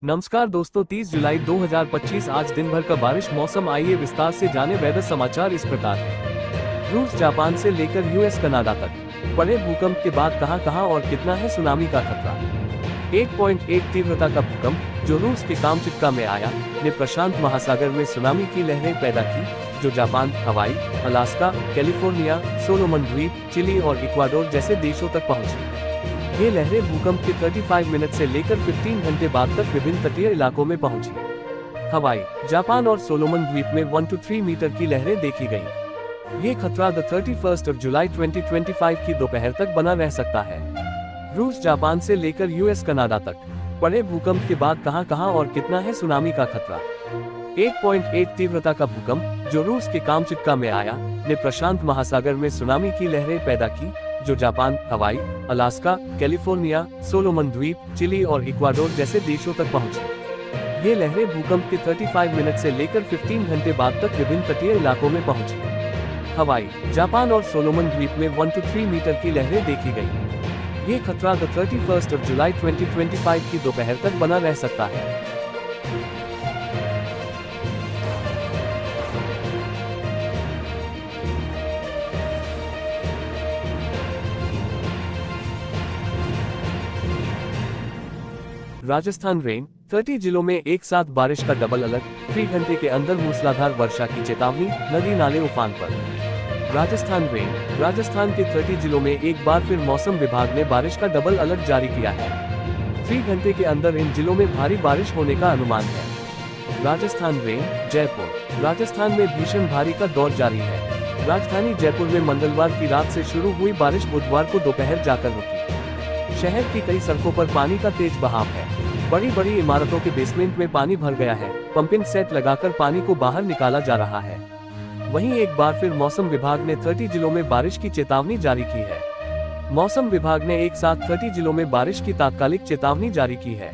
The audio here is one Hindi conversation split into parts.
नमस्कार दोस्तों, 30 जुलाई 2025 आज दिन भर का बारिश मौसम। आइए विस्तार से जाने वेदर समाचार इस प्रकार है। रूस जापान से लेकर यूएस कनाडा तक बड़े भूकंप के बाद कहां और कितना है सुनामी का खतरा। 1.1 तीव्रता का भूकंप जो रूस के कामचट्का में आया ने प्रशांत महासागर में सुनामी की लहरें पैदा की, जो जापान, हवाई, अलास्का, कैलिफोर्निया, सोलोमन द्वीप, चिली और इक्वाडोर जैसे देशों तक पहुंची। ये लहरें भूकंप के 35 मिनट से लेकर 15 घंटे बाद तक विभिन्न तटीय इलाकों में पहुंची। हवाई, जापान और सोलोमन द्वीप में 1 to 3 मीटर की लहरें देखी गईं। ये खतरा 31 जुलाई 2025 की दोपहर तक बना रह सकता है। रूस जापान से लेकर यूएस कनाडा तक बड़े भूकंप के बाद कहां और कितना है सुनामी का खतरा। 1.1 तीव्रता का भूकंप जो रूस के कामचट्का में आया ने प्रशांत महासागर में सुनामी की लहरें पैदा की, जो जापान, हवाई, अलास्का, कैलिफोर्निया, सोलोमन द्वीप, चिली और इक्वाडोर जैसे देशों तक पहुंची। ये लहरें भूकंप के 35 मिनट से लेकर 15 घंटे बाद तक विभिन्न तटीय इलाकों में पहुंची। हवाई, जापान और सोलोमन द्वीप में 1 to 3 मीटर की लहरें देखी गई। ये खतरा 31 जुलाई 2025 की दोपहर तक बना रह सकता है। राजस्थान रेन, 30 जिलों में एक साथ बारिश का डबल अलर्ट, 3 घंटे के अंदर मूसलाधार वर्षा की चेतावनी, नदी नाले उफान पर। राजस्थान रेन, राजस्थान के 30 जिलों में एक बार फिर मौसम विभाग ने बारिश का डबल अलर्ट जारी किया है। 3 घंटे के अंदर इन जिलों में भारी बारिश होने का अनुमान है। राजस्थान रेन, जयपुर, राजस्थान में भीषण भारी का दौर जारी है। राजधानी जयपुर में मंगलवार की रात से शुरू हुई बारिश बुधवार को दोपहर जाकर रुकी। शहर की कई सड़कों पर पानी का तेज बहाव है। बड़ी बड़ी इमारतों के बेसमेंट में पानी भर गया है। पंपिंग सेट लगाकर पानी को बाहर निकाला जा रहा है। वहीं एक बार फिर मौसम विभाग ने 30 जिलों में बारिश की चेतावनी जारी की है। मौसम विभाग ने एक साथ 30 जिलों में बारिश की तात्कालिक चेतावनी जारी की है।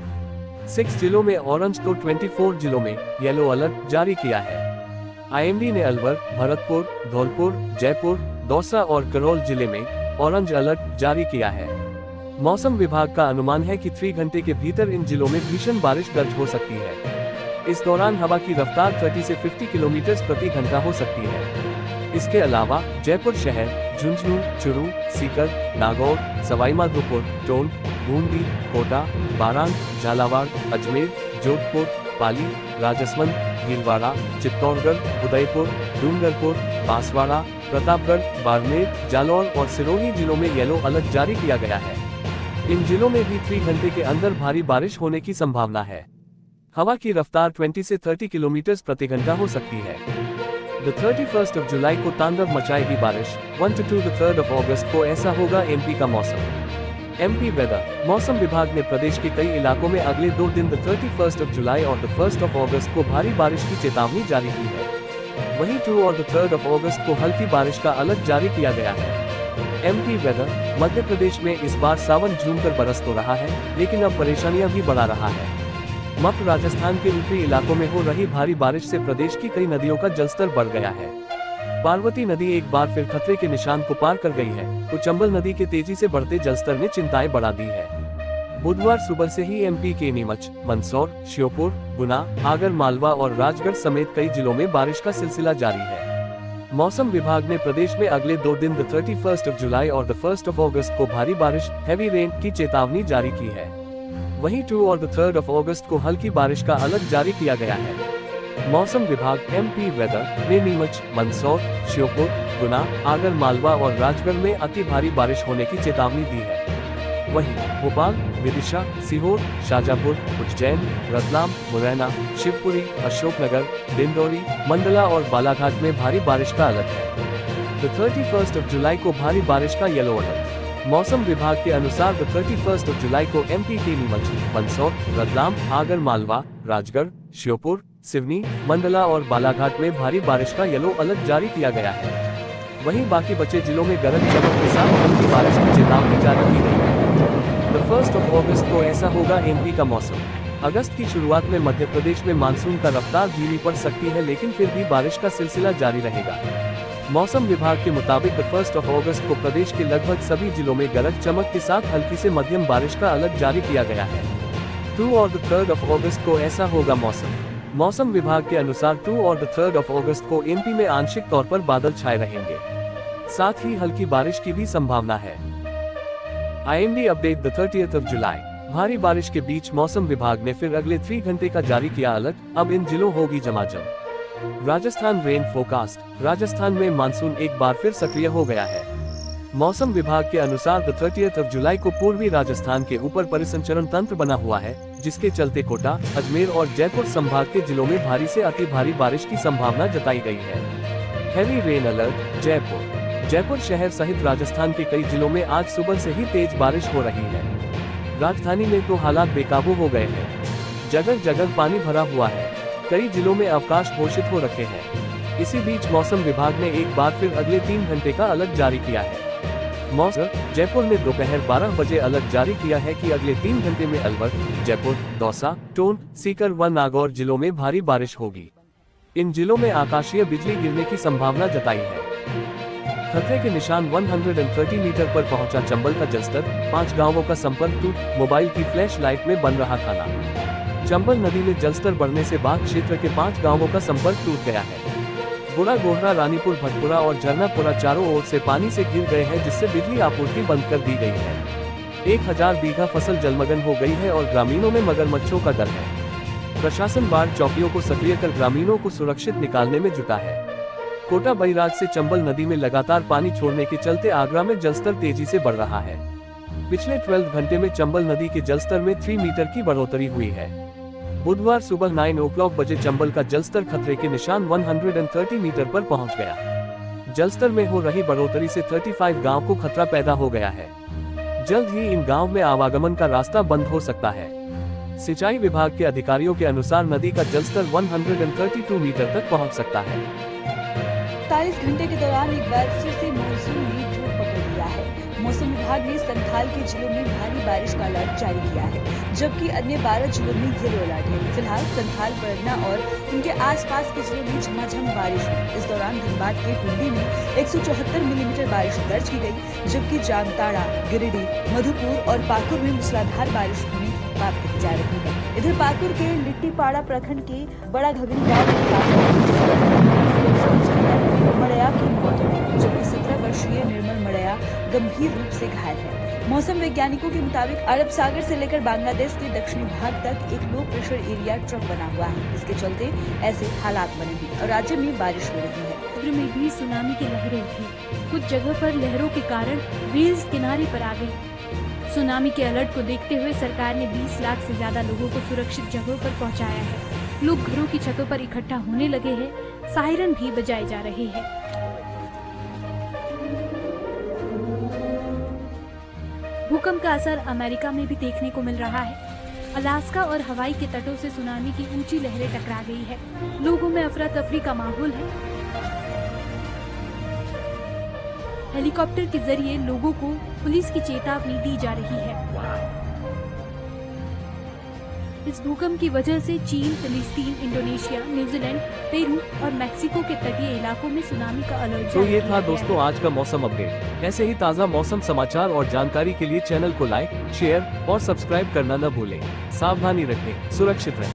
6 जिलों में ऑरेंज तो 24 जिलों में येलो अलर्ट जारी किया है। आईएमडी ने अलवर, भरतपुर, धौलपुर, जयपुर, दौसा और करौल जिले में ऑरेंज अलर्ट जारी किया है। मौसम विभाग का अनुमान है कि 3 घंटे के भीतर इन जिलों में भीषण बारिश दर्ज हो सकती है। इस दौरान हवा की रफ्तार 30 से 50 किलोमीटर प्रति घंटा हो सकती है। इसके अलावा जयपुर शहर, झुंझुनू, चुरू, सीकर, नागौर, सवाईमाधोपुर, टोंक, बूंदी, कोटा, बारां, झालावाड़, अजमेर, जोधपुर, पाली, राजसमंद, भीलवाड़ा, चित्तौड़गढ़, उदयपुर, डूंगरपुर, बांसवाड़ा, प्रतापगढ़, बाड़मेर, जालौर और सिरोही जिलों में येलो अलर्ट जारी किया गया है। इन जिलों में भी 3 घंटे के अंदर भारी बारिश होने की संभावना है। हवा की रफ्तार 20 से 30 किलोमीटर प्रति घंटा हो सकती है। 31 जुलाई को तांडव मचाएगी बारिश। 1 to 3 अगस्त को ऐसा होगा एमपी का मौसम। एमपी वेदर, मौसम विभाग ने प्रदेश के कई इलाकों में अगले 2 दिन 31 जुलाई और 1 अगस्त को भारी बारिश की चेतावनी जारी की है। वहीं 2 और 3 अगस्त को हल्की बारिश का अलर्ट जारी किया गया है। एमपी वेदर, मध्य प्रदेश में इस बार सावन झूमकर बरस तो रहा है, लेकिन अब परेशानियां भी बढ़ा रहा है। मप्र, राजस्थान के ऊपरी इलाकों में हो रही भारी बारिश से प्रदेश की कई नदियों का जलस्तर बढ़ गया है। पार्वती नदी एक बार फिर खतरे के निशान को पार कर गई है, तो चंबल नदी के तेजी से बढ़ते जलस्तर ने चिंताएं बढ़ा दी है। बुधवार सुबह से ही एमपी के नीमच, मंदसौर, श्योपुर, गुना, आगर मालवा और राजगढ़ समेत कई जिलों में बारिश का सिलसिला जारी है। मौसम विभाग ने प्रदेश में अगले 2 दिन 31 जुलाई और 1 अगस्त को भारी बारिश, हैवी रेन की चेतावनी जारी की है। वहीं 2 और 3 अगस्त को हल्की बारिश का अलर्ट जारी किया गया है। मौसम विभाग एमपी वेदर ने नीमच, मंदसौर, श्योपुर, गुना, आगर मालवा और राजगढ़ में अति भारी बारिश होने की चेतावनी दी है। वहीं भोपाल, विदिशा, सीहोर, शाजापुर, उज्जैन, रतलाम, मुरैना, शिवपुरी, अशोकनगर, डिंडोरी, मंडला और बालाघाट में भारी बारिश का अलर्ट है। 31 जुलाई को भारी बारिश का येलो अलर्ट। मौसम विभाग के अनुसार 31 जुलाई को एमपी के नीमच, मंदसौर, रतलाम, आगर मालवा, राजगढ़, श्योपुर, सिवनी, मंडला और बालाघाट में भारी बारिश का येलो अलर्ट जारी किया गया है। वहीं बाकी बचे जिलों में गरज चमक के साथ हल्की बारिश की चेतावनी जारी की गई है। 1 अगस्त को ऐसा होगा एमपी का मौसम। अगस्त की शुरुआत में मध्य प्रदेश में मानसून का रफ्तार धीमी पड़ सकती है, लेकिन फिर भी बारिश का सिलसिला जारी रहेगा। मौसम विभाग के मुताबिक 1 अगस्त को प्रदेश के लगभग सभी जिलों में गरज चमक के साथ हल्की से मध्यम बारिश का अलर्ट जारी किया गया है। 2 और 3 अगस्त को ऐसा होगा मौसम। मौसम विभाग के अनुसार 2 और 3 अगस्त को एमपी में आंशिक तौर पर बादल छाए रहेंगे, साथ ही हल्की बारिश की भी संभावना है। IMD अपडेट 30 जुलाई। भारी बारिश के बीच मौसम विभाग ने फिर अगले 3 घंटे का जारी किया अलर्ट, अब इन जिलों होगी झमाझम। Rajasthan rain forecast. राजस्थान में मानसून एक बार फिर सक्रिय हो गया है। मौसम विभाग के अनुसार 30 जुलाई को पूर्वी राजस्थान के ऊपर परिसंचरण तंत्र बना हुआ है, जिसके चलते कोटा, अजमेर और जयपुर संभाग के जिलों में भारी से अति भारी बारिश की संभावना जताई गई है। Heavy rain alert Jaipur. Jaipur शहर सहित राजस्थान के कई जिलों में आज सुबह से ही तेज बारिश हो रही है। राजधानी में तो हालात बेकाबू हो गए हैं, जगह जगह पानी भरा हुआ है, कई जिलों में अवकाश घोषित हो रखे हैं। इसी बीच मौसम विभाग ने एक बार फिर अगले 3 घंटे का अलर्ट जारी किया है। मौसम जयपुर ने दोपहर 12 बजे अलर्ट जारी किया है कि अगले 3 घंटे में अलवर, जयपुर, दौसा, टोंक, सीकर व नागौर जिलों में भारी बारिश होगी। इन जिलों में आकाशीय बिजली गिरने की संभावना जताई है। खतरे के निशान 130 मीटर पर पहुंचा चंबल का जलस्तर, 5 गांवों का संपर्क टूट, मोबाइल की फ्लैश लाइट में बन रहा खाना। चंबल नदी में जलस्तर बढ़ने से बाग क्षेत्र के 5 गांवों का संपर्क टूट गया है। बुरा गोहरा, रानीपुर, भटपुरा और झरनापुरा चारों ओर से पानी से घिर गए हैं, जिससे बिजली आपूर्ति बंद कर दी गई है। 1000 बीघा फसल जलमग्न हो गई है और ग्रामीणों में मगरमच्छों का डर है। प्रशासन बाढ़ चौकियों को सक्रिय कर ग्रामीणों को सुरक्षित निकालने में जुटा है। कोटा बैराज से चंबल नदी में लगातार पानी छोड़ने के चलते आगरा में जलस्तर तेजी से बढ़ रहा है। पिछले 12 घंटे में चंबल नदी के जलस्तर में 3 मीटर की बढ़ोतरी हुई है। बुधवार सुबह 9 बजे चंबल का जलस्तर खतरे के निशान 130 मीटर पर पहुंच गया। जलस्तर में हो रही बढ़ोतरी से 35 गांव को खतरा पैदा हो गया है। जल्द ही इन गांव में आवागमन का रास्ता बंद हो सकता है। सिंचाई विभाग के अधिकारियों के अनुसार नदी का जलस्तर 132 मीटर तक पहुंच सकता है। 48 घंटे के दौरान एक बार फिर से मानसून ने जोर पकड़ लिया है। मौसम विभाग ने संथाल के जिलों में भारी बारिश का अलर्ट जारी किया है, जबकि अन्य 12 जिलों में येलो अलर्ट है। फिलहाल संथाल, परगना और उनके आसपास के जिलों में झमाझम बारिश हुई। इस दौरान धनबाद के टुंडी में 174 मिलीमीटर बारिश दर्ज की गई, जबकि जामताड़ा, गिरिडीह, मधुपुर और पाकुड़ में मूसलाधार बारिश हुई बात कही जा रही है। इधर पाकुड़ के लिट्टीपाड़ा प्रखंड के बड़ा घगनी गाँव मड़या की मौत हो गई, जबकि 17 वर्षीय निर्मल मड़या गंभीर रूप से घायल है। मौसम वैज्ञानिकों के मुताबिक अरब सागर से लेकर बांग्लादेश के दक्षिणी भाग तक एक लो प्रेशर एरिया ट्रफ बना हुआ है। इसके चलते ऐसे हालात बने हैं और राज्य में बारिश हो रही है। समुद्र में भी सुनामी की लहरें उठी। कुछ जगह पर लहरों के कारण रेल्स किनारे पर आ गई। सुनामी के अलर्ट को देखते हुए सरकार ने 20 लाख से ज्यादा लोगों को सुरक्षित जगहों पर पहुंचाया है। लोग घरों की छतों पर इकट्ठा होने लगे हैं, सायरन भी बजाए जा रहे हैं। भूकंप का असर अमेरिका में भी देखने को मिल रहा है। अलास्का और हवाई के तटों से सुनामी की ऊंची लहरें टकरा गई है। लोगों में अफरा तफरी का माहौल है। हेलीकॉप्टर के जरिए लोगों को पुलिस की चेतावनी दी जा रही है। इस भूकंप की वजह से चीन, फिलिस्तीन, इंडोनेशिया, न्यूजीलैंड, पेरू और मैक्सिको के तटीय इलाकों में सुनामी का अलर्ट तो ये था दोस्तों आज का मौसम अपडेट। ऐसे ही ताज़ा मौसम समाचार और जानकारी के लिए चैनल को लाइक, शेयर और सब्सक्राइब करना न भूलें। सावधानी रखें, सुरक्षित रहें।